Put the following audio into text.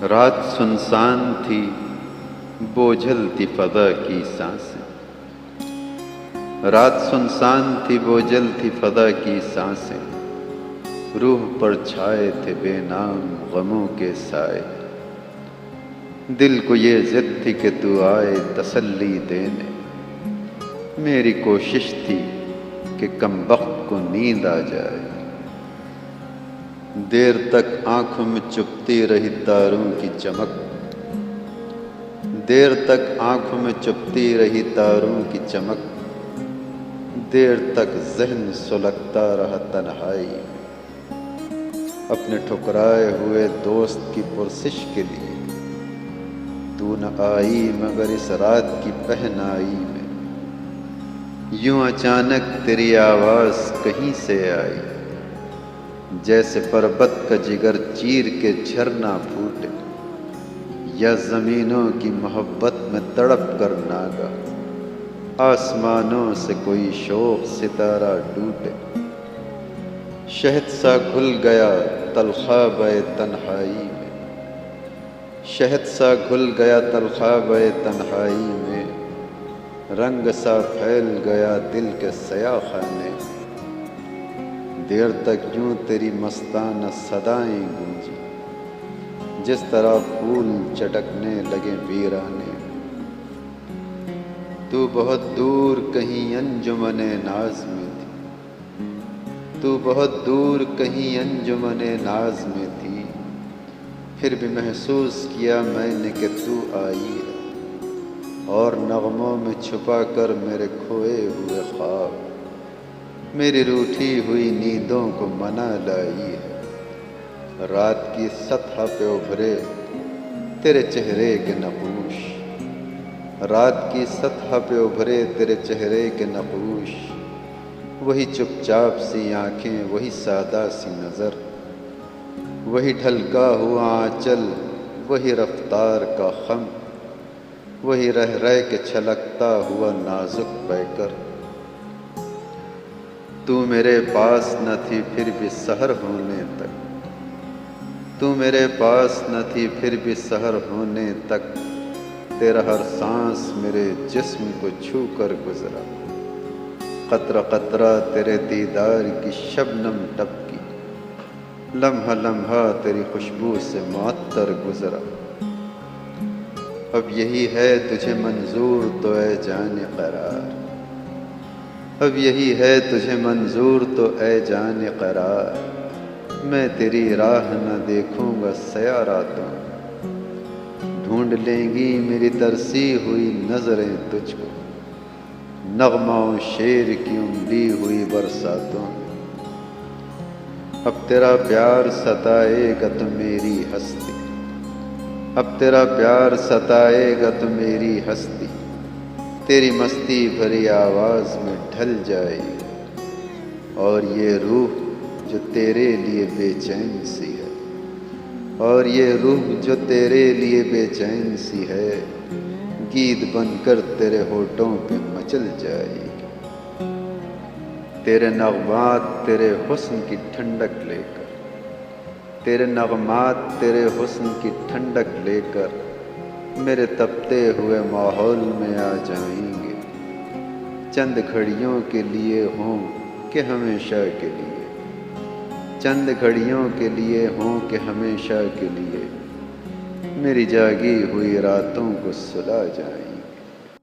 رات سنسان تھی، بوجھل تھی فضا کی سانسیں۔ رات سنسان تھی، بوجھل تھی فضا کی سانسیں، روح پر چھائے تھے بے نام غموں کے سائے۔ دل کو یہ ضد تھی کہ تو آئے تسلی دینے، میری کوشش تھی کہ کم بخت کو نیند آ جائے۔ دیر تک آنکھوں میں چپتی رہی تاروں کی چمک، دیر تک آنکھوں میں چپتی رہی تاروں کی چمک، دیر تک ذہن سلگتا رہا تنہائی میں، اپنے ٹھکرائے ہوئے دوست کی پرسش کے لیے۔ تو نہ آئی مگر اس رات کی پہنائی میں، یوں اچانک تیری آواز کہیں سے آئی، جیسے پربت کا جگر چیر کے جھرنا پھوٹے، یا زمینوں کی محبت میں تڑپ کر ناگا آسمانوں سے کوئی شوق ستارہ ٹوٹے۔ شہد سا گھل گیا تلخابِ تنہائی میں، شہد سا گھل گیا تلخابِ تنہائی میں، رنگ سا پھیل گیا دل کے سیاہ خانے میں۔ دیر تک یوں تیری مستانہ صدائیں گونجی، جس طرح پھول چٹکنے لگے ویرانے میں۔ تو بہت دور کہیں انجمن ناز میں تھی، تو بہت دور کہیں انجمن ناز میں تھی، پھر بھی محسوس کیا میں نے کہ تو آئی ہے، اور نغموں میں چھپا کر میرے کھوئے ہوئے خواب میری روٹھی ہوئی نیندوں کو منا لائی ہے۔ رات کی سطح پہ ابھرے تیرے چہرے کے نقوش، رات کی سطح پہ ابھرے تیرے چہرے کے نقوش، وہی چپ چاپ سی آنکھیں، وہی سادہ سی نظر، وہی ڈھلکا ہوا آنچل، وہی رفتار کا خم، وہی رہ رہ کے چھلکتا ہوا نازک پیکر۔ تو میرے پاس نہ تھی پھر بھی سحر ہونے تک، تو میرے پاس نہ تھی پھر بھی سحر ہونے تک، تیرا ہر سانس میرے جسم کو چھو کر گزرا، قطرہ قطرہ تیرے دیدار کی شبنم ٹپکی، لمحہ لمحہ تیری خوشبو سے معطر گزرا۔ اب یہی ہے تجھے منظور تو اے جان قرار، اب یہی ہے تجھے منظور تو اے جان قرار، میں تیری راہ نہ دیکھوں گا سیاہ راتوں، ڈھونڈ لیں گی میری ترسی ہوئی نظریں تجھ کو، نغمہ و شعر کی املی ہوئی برساتوں میں۔ اب تیرا پیار ستائے گا تو میری ہستی، اب تیرا پیار ستائے گا تو میری ہستی، تیری مستی بھری آواز میں ڈھل جائے گی، اور یہ روح جو تیرے لیے بے چین سی ہے، اور یہ روح جو تیرے لیے بے چین سی ہے، گیت بن کر تیرے ہونٹوں پہ مچل جائے گی۔ تیرے نغمات تیرے حسن کی ٹھنڈک لے کر، تیرے نغمات تیرے حسن کی ٹھنڈک لے کر، میرے تپتے ہوئے ماحول میں آ جائیں گے، چند گھڑیوں کے لیے ہوں کہ ہمیشہ کے لیے، چند گھڑیوں کے لیے ہوں کہ ہمیشہ کے لیے، میری جاگی ہوئی راتوں کو سلا جائیں۔